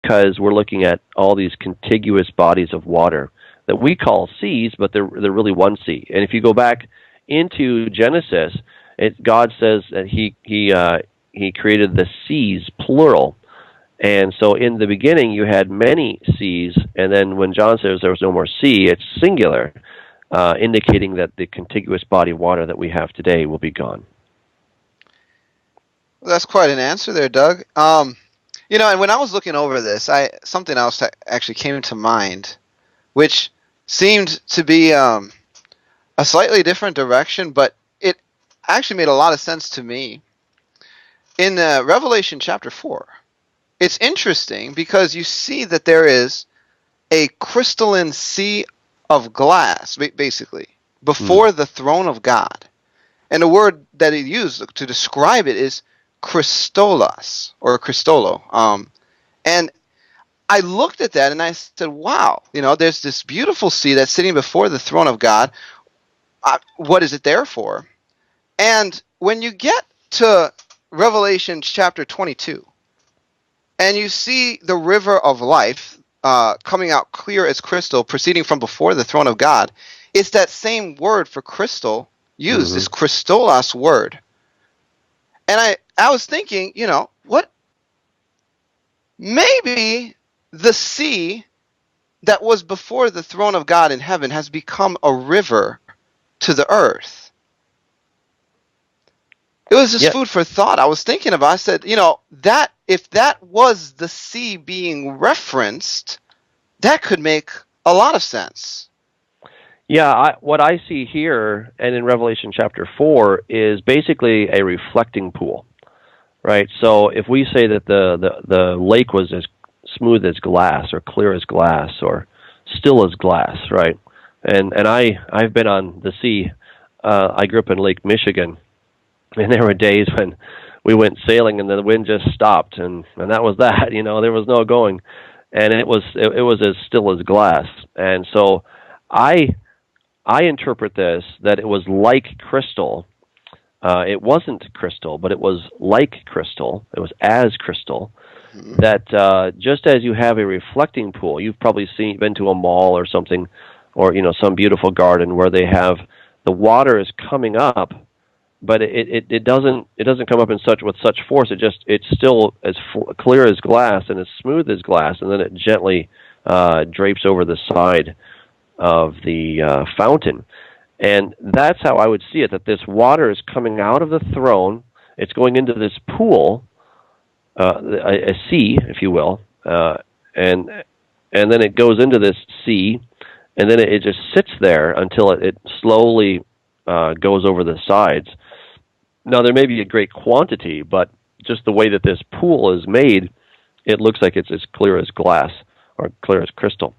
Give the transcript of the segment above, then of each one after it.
because we're looking at all these contiguous bodies of water that we call seas, but they're really one sea. And if you go back into Genesis, God says that He created the seas, plural. And so in the beginning, you had many seas, and then when John says there was no more sea, it's singular, indicating that the contiguous body of water that we have today will be gone. Well, that's quite an answer there, Doug. And when I was looking over this, something else actually came to mind, which seemed to be a slightly different direction, but it actually made a lot of sense to me. In Revelation chapter 4, it's interesting because you see that there is a crystalline sea of glass, basically, before the throne of God. And the word that he used to describe it is Christolos, or Christolo. And I looked at that and I said, wow, there's this beautiful sea that's sitting before the throne of God. What is it there for? And when you get to Revelation chapter 22, and you see the river of life coming out clear as crystal, proceeding from before the throne of God, it's that same word for crystal used, this Christolos word. And I was thinking, what? Maybe the sea that was before the throne of God in heaven has become a river to the earth. It was just food for thought. I was thinking about it. I said, that if that was the sea being referenced, that could make a lot of sense. Yeah, what I see here and in Revelation chapter 4 is basically a reflecting pool, right? So if we say that the lake was as smooth as glass or clear as glass or still as glass, right? And I've been on the sea. I grew up in Lake Michigan, and there were days when we went sailing and the wind just stopped, and that was that. There was no going, and it was as still as glass. And so I interpret this that it was like crystal. It wasn't crystal, but it was like crystal. It was as crystal. That just as you have a reflecting pool, you've probably been to a mall or something, or some beautiful garden where they have the water is coming up, but it doesn't come up with such force. It's still as clear as glass and as smooth as glass, and then it gently drapes over the side of the fountain. And that's how I would see it, that this water is coming out of the throne. It's going into this pool, a sea, if you will, and then it goes into this sea, and then it just sits there until it slowly goes over the sides. Now, there may be a great quantity, but just the way that this pool is made, it looks like it's as clear as glass or clear as crystal.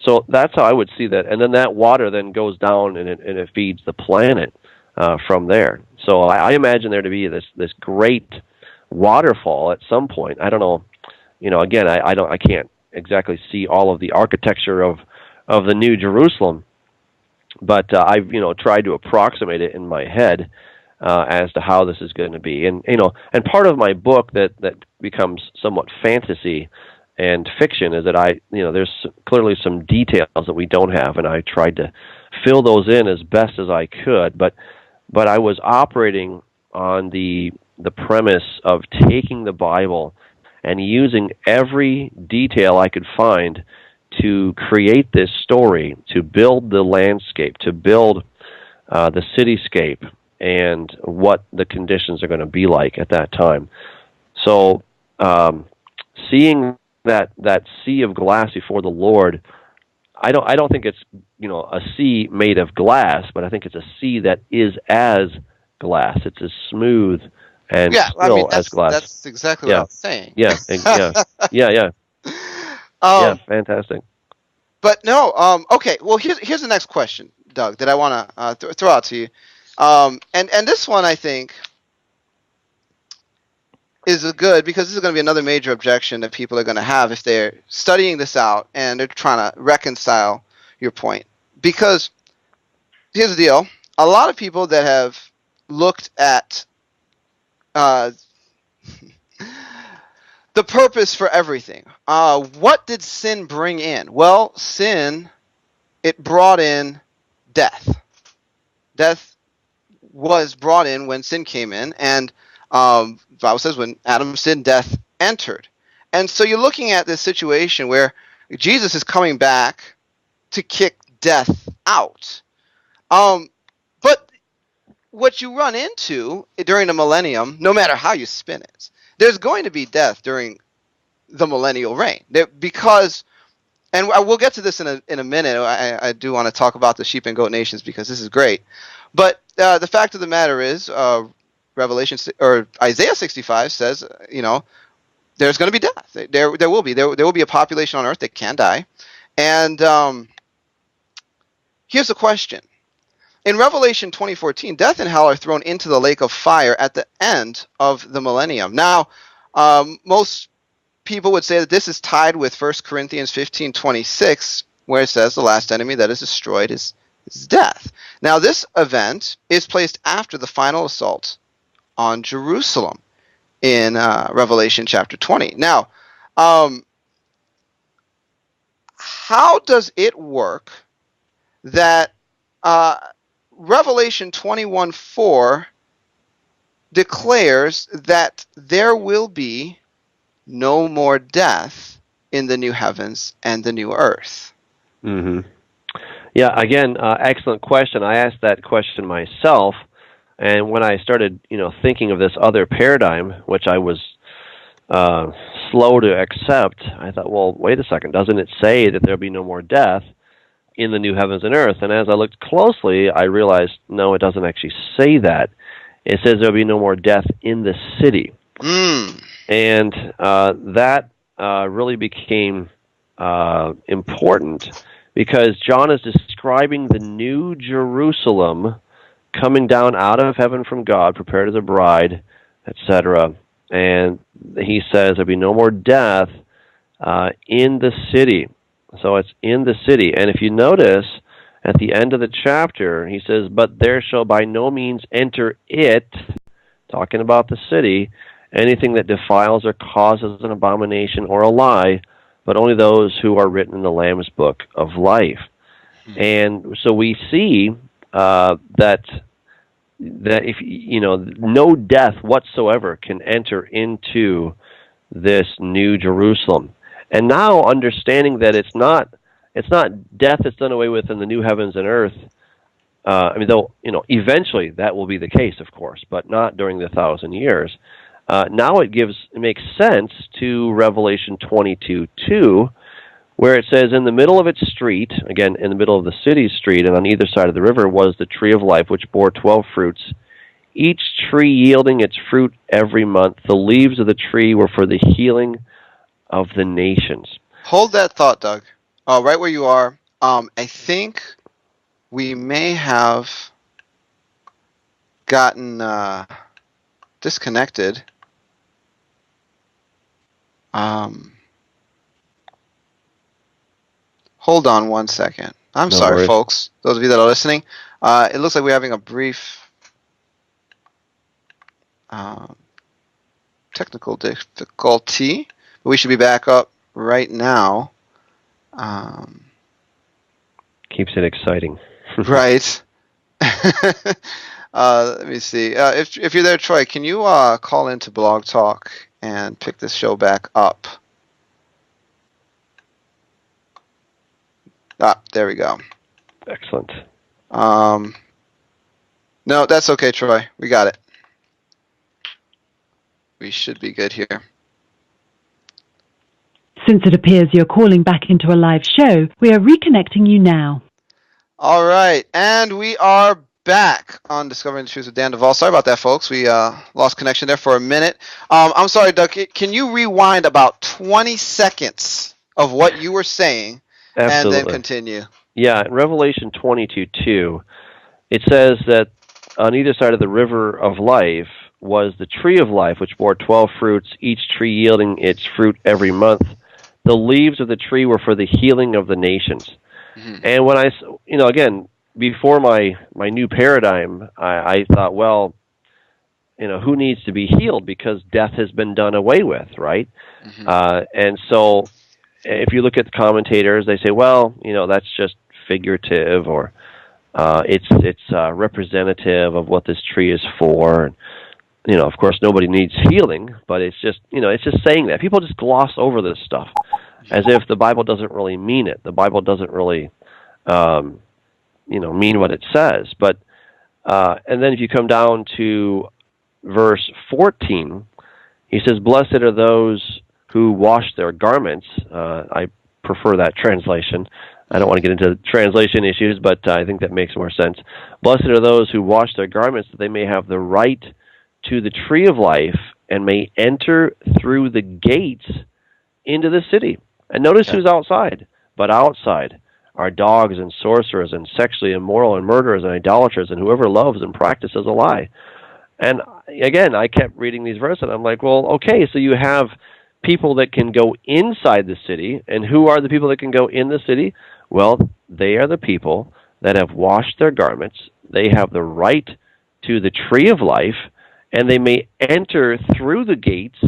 So that's how I would see that. And then that water then goes down and it feeds the planet from there. So I imagine there to be this great waterfall at some point. I don't know. Again, I can't exactly see all of the architecture of the New Jerusalem, but I've tried to approximate it in my head as to how this is going to be. And and part of my book that becomes somewhat fantasy and fiction is that there's clearly some details that we don't have, and I tried to fill those in as best as I could. But I was operating on the premise of taking the Bible and using every detail I could find to create this story, to build the landscape, to build the cityscape, and what the conditions are going to be like at that time. So seeing that sea of glass before the Lord, I don't think it's a sea made of glass, but I think it's a sea that is as glass. It's as smooth and still as glass. That's exactly what I'm saying. Yeah, yeah. Fantastic. But no, okay. Well, here's the next question, Doug, that I want to throw out to you. And this one I think is good, because this is going to be another major objection that people are going to have if they're studying this out and they're trying to reconcile your point. Because here's the deal: a lot of people that have looked at the the purpose for everything. What did sin bring in? Well, sin, it brought in death. Death was brought in when sin came in, and the Bible says when Adam sinned, death entered. And so you're looking at this situation where Jesus is coming back to kick death out. But what you run into during the millennium, no matter how you spin it, there's going to be death during the millennial reign. Because, and we'll get to this in a minute. I do want to talk about the sheep and goat nations because this is great. But the fact of the matter is, Revelation or Isaiah 65 says, there's going to be death. There will be. There will be a population on earth that can die. And here's the question. In Revelation 20:14, death and hell are thrown into the lake of fire at the end of the millennium. Now, most people would say that this is tied with 1 Corinthians 15:26, where it says the last enemy that is destroyed is death. Now, this event is placed after the final assault on Jerusalem in Revelation chapter 20. Now, how does it work that Revelation 21:4 declares that there will be no more death in the new heavens and the new earth? Mm-hmm. Yeah, again, excellent question. I asked that question myself, and when I started, thinking of this other paradigm, which I was slow to accept, I thought, well, wait a second, doesn't it say that there'll be no more death in the new heavens and earth? And as I looked closely, I realized, no, it doesn't actually say that. It says there'll be no more death in the city. And that really became important because John is describing the new Jerusalem coming down out of heaven from God, prepared as a bride, etc. And he says there'll be no more death in the city. So it's in the city. And if you notice, at the end of the chapter, he says, but there shall by no means enter it, talking about the city, anything that defiles or causes an abomination or a lie, but only those who are written in the Lamb's book of life. And so we see that if no death whatsoever can enter into this new Jerusalem. And now understanding that it's not death that's done away with in the new heavens and earth. Though eventually that will be the case, of course, but not during the 1,000 years. Now it makes sense to Revelation 22:2, where it says, in the middle of its street, again, in the middle of the city's street, and on either side of the river was the tree of life, which bore 12 fruits, each tree yielding its fruit every month. The leaves of the tree were for the healing of the nations. Hold that thought, Doug. Right where you are. I think we may have gotten disconnected. Hold on one second. I'm sorry, worries. folks. Those of you that are listening, it looks like we're having a brief technical difficulty. But we should be back up right now. Keeps it exciting. Right. Let me see. If you're there, Troy, can you call into Blog Talk and pick this show back up? There we go. Excellent. No, that's okay, Troy. We got it. We should be good here. Since it appears you're calling back into a live show, we are reconnecting you now. All right, and we are back on Discovering the Truth with Dan Duvall. Sorry about that, folks. We lost connection there for a minute. I'm sorry, Doug. Can you rewind about 20 seconds of what you were saying? Absolutely. And then continue? Yeah, in Revelation 22:2, it says that on either side of the river of life was the tree of life, which bore 12 fruits, each tree yielding its fruit every month. The leaves of the tree were for the healing of the nations. Mm-hmm. And when again, before my new paradigm, I thought, well, who needs to be healed because death has been done away with, right? Mm-hmm. And so if you look at the commentators, they say, well, that's just figurative, or it's representative of what this tree is for. And, of course, nobody needs healing, but it's just saying that. People just gloss over this stuff as if the Bible doesn't really mean it. The Bible doesn't really, mean what it says. But and then if you come down to verse 14, he says, "Blessed are those who wash their garments." I prefer that translation. I don't want to get into translation issues, but I think that makes more sense. "Blessed are those who wash their garments, that they may have the right to the tree of life and may enter through the gates into the city." And notice who's outside. "But outside are dogs and sorcerers and sexually immoral and murderers and idolaters and whoever loves and practices a lie." And again, I kept reading these verses, and I'm like, well, okay, so you have people that can go inside the city, and who are the people that can go in the city? Well, they are the people that have washed their garments. They have the right to the tree of life, and they may enter through the gates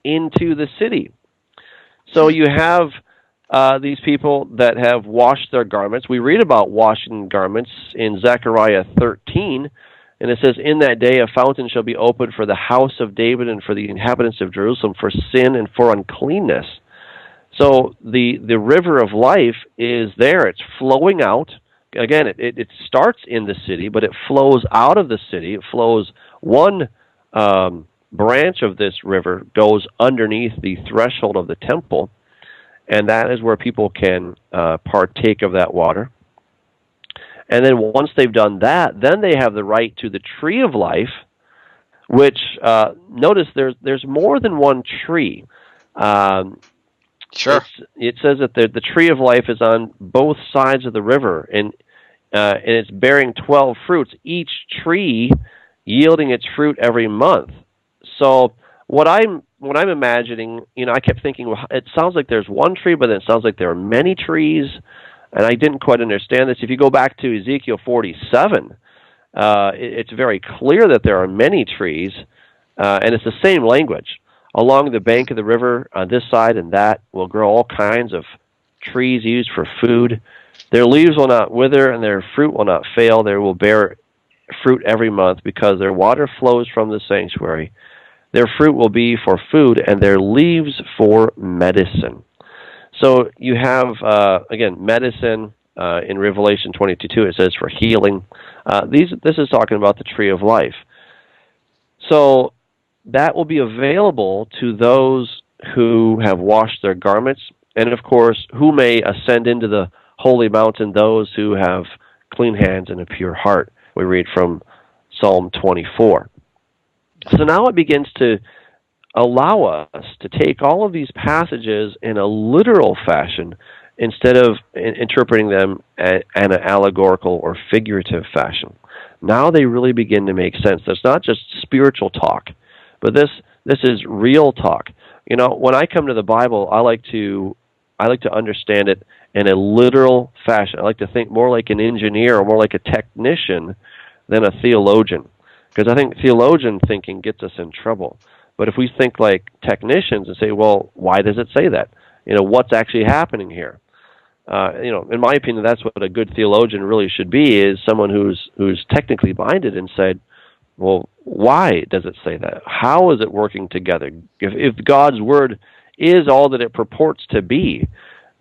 into the city. So you have these people that have washed their garments. We read about washing garments in Zechariah 13, and it says, "In that day a fountain shall be opened for the house of David and for the inhabitants of Jerusalem for sin and for uncleanness." So the river of life is there. It's flowing out. Again, it starts in the city, but it flows out of the city. It flows one branch of this river goes underneath the threshold of the temple, and that is where people can partake of that water. And then once they've done that, then they have the right to the tree of life, which, notice there's more than one tree. Sure. It says that the tree of life is on both sides of the river, and it's bearing 12 fruits, each tree yielding its fruit every month. So what I'm imagining, I kept thinking, well, it sounds like there's one tree, but then it sounds like there are many trees, and I didn't quite understand this. If you go back to Ezekiel 47, it's very clear that there are many trees, and it's the same language. "Along the bank of the river on this side and that will grow all kinds of trees used for food. Their leaves will not wither, and their fruit will not fail. They will bear fruit every month, because their water flows from the sanctuary. Their fruit will be for food, and their leaves for medicine." So you have, again, medicine in Revelation 22. It says for healing. This is talking about the tree of life. So that will be available to those who have washed their garments, and of course, who may ascend into the holy mountain, those who have clean hands and a pure heart. We read from Psalm 24. So now it begins to allow us to take all of these passages in a literal fashion instead of interpreting them in an allegorical or figurative fashion. Now they really begin to make sense. It's not just spiritual talk, but this is real talk. When I come to the Bible, I like to understand it in a literal fashion. I like to think more like an engineer or more like a technician than a theologian, because I think theologian thinking gets us in trouble. But if we think like technicians and say, well, why does it say that? What's actually happening here? In my opinion, that's what a good theologian really should be, is someone who's technically minded and said, well, why does it say that? How is it working together? If God's word is all that it purports to be,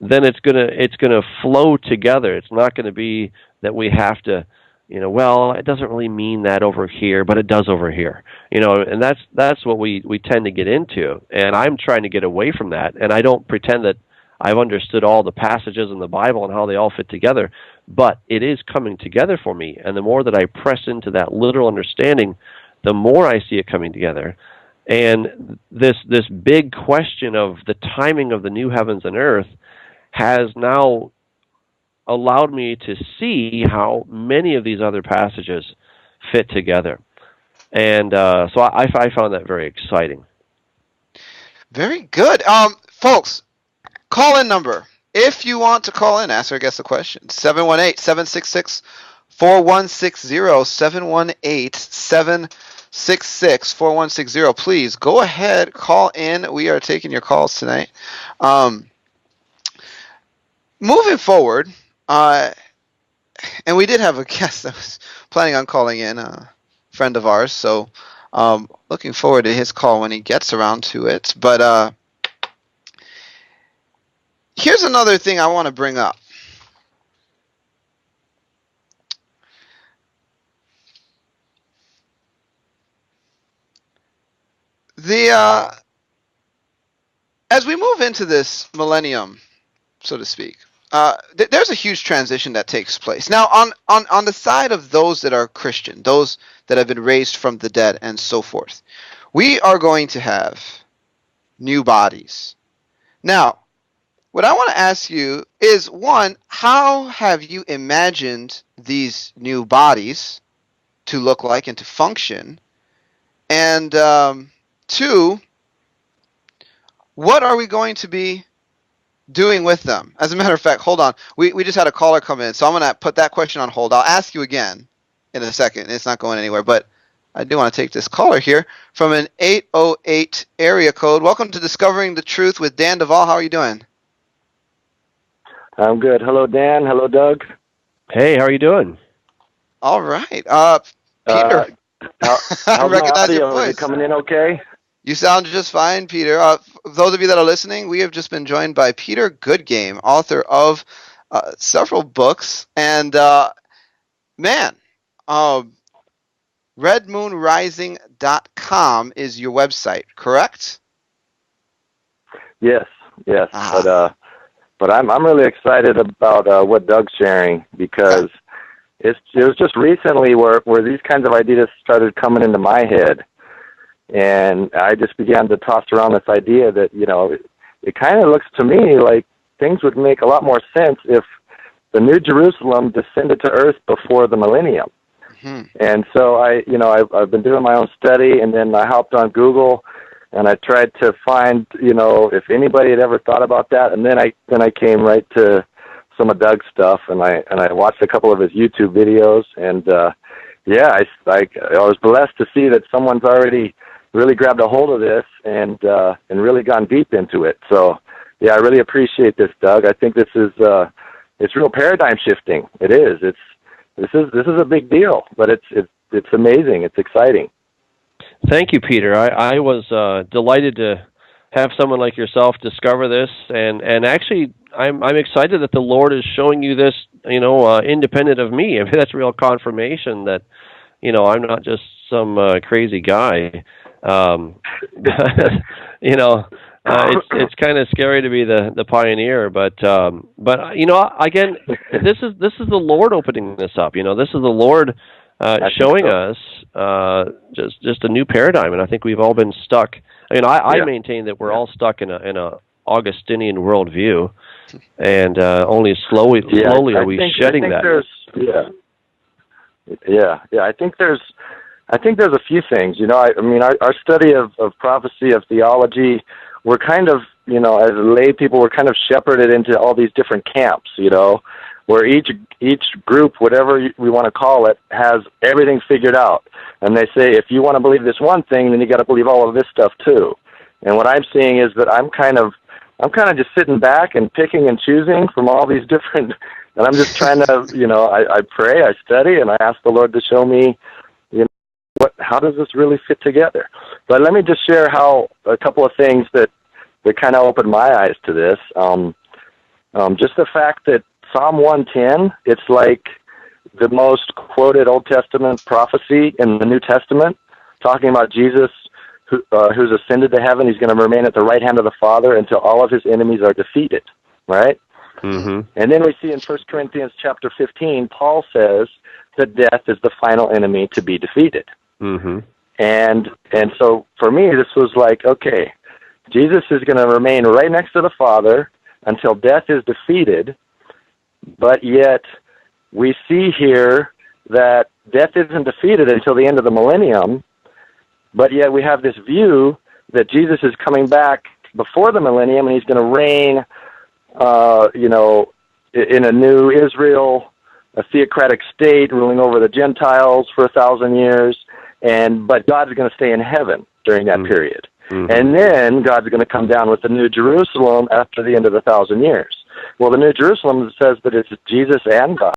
then it's gonna flow together. It's not going to be that we have to, well, it doesn't really mean that over here, but it does over here. And that's what we tend to get into. And I'm trying to get away from that. And I don't pretend that I've understood all the passages in the Bible and how they all fit together, but it is coming together for me. And the more that I press into that literal understanding, the more I see it coming together. And this big question of the timing of the new heavens and earth has now allowed me to see how many of these other passages fit together. And so I found that very exciting. Very good. Folks, call-in number. If you want to call in, ask our guest a question. 718-766-4160, 866-4160. Please go ahead, call in. We are taking your calls tonight. Moving forward, and we did have a guest that was planning on calling in, a friend of ours, so looking forward to his call when he gets around to it. But here's another thing I want to bring up. As we move into this millennium, so to speak, there's a huge transition that takes place. Now, on the side of those that are Christian, those that have been raised from the dead and so forth, we are going to have new bodies. Now, what I want to ask you is, one, how have you imagined these new bodies to look like and to function? And two, what are we going to be doing with them? As a matter of fact, hold on. We just had a caller come in, so I'm going to put that question on hold. I'll ask you again in a second. It's not going anywhere, but I do want to take this caller here from an 808 area code. Welcome to Discovering the Truth with Dan Duvall. How are you doing? I'm good. Hello, Dan. Hello, Doug. Hey, how are you doing? All right. Peter. How's I my recognize your audio? Is voice. it coming in okay? You sound just fine, Peter. Those of you that are listening, we have just been joined by Peter Goodgame, author of several books. And, redmoonrising.com is your website, correct? Yes. Ah. But I'm really excited about what Doug's sharing, because it was just recently where these kinds of ideas started coming into my head. And I just began to toss around this idea that, it kind of looks to me like things would make a lot more sense if the New Jerusalem descended to earth before the millennium. Mm-hmm. And so I've been doing my own study, and then I hopped on Google and I tried to find, if anybody had ever thought about that. And then I came right to some of Doug's stuff, and I watched a couple of his YouTube videos, and I was blessed to see that someone's already really grabbed a hold of this and really gone deep into it. So, I really appreciate this, Doug. I think this is it's real paradigm shifting. It is. This is a big deal, but it's amazing. It's exciting. Thank you, Peter. I was delighted to have someone like yourself discover this, and actually, I'm excited that the Lord is showing you this, independent of me. I mean, that's real confirmation that, I'm not just some crazy guy. It's kind of scary to be the pioneer, but again, this is the Lord opening this up. This is the Lord showing us just a new paradigm, and I think we've all been stuck. I maintain that we're all stuck in a Augustinian worldview, and only slowly are we shedding that. I think there's a few things. Our study of prophecy, of theology, we're kind of, as lay people, we're kind of shepherded into all these different camps, where each group, whatever we want to call it, has everything figured out. And they say, if you want to believe this one thing, then you got to believe all of this stuff too. And what I'm seeing is that I'm kind of just sitting back and picking and choosing from all these different, and I'm just trying to, I pray, I study, and I ask the Lord to show me, how does this really fit together? But let me just share a couple of things that kind of opened my eyes to this. Just the fact that Psalm 110, it's like the most quoted Old Testament prophecy in the New Testament, talking about Jesus who's ascended to heaven. He's going to remain at the right hand of the Father until all of his enemies are defeated, right? Mm-hmm. And then we see in 1 Corinthians chapter 15, Paul says that death is the final enemy to be defeated. Mm-hmm. And so for me, this was like, okay, Jesus is going to remain right next to the Father until death is defeated, but yet we see here that death isn't defeated until the end of the millennium, but yet we have this view that Jesus is coming back before the millennium, and he's going to reign, in a new Israel, a theocratic state, ruling over the Gentiles for 1,000 years. but God's going to stay in heaven during that period. Mm-hmm. And then God's going to come down with the New Jerusalem after the end of the 1,000 years. Well, the New Jerusalem says that it's Jesus and God.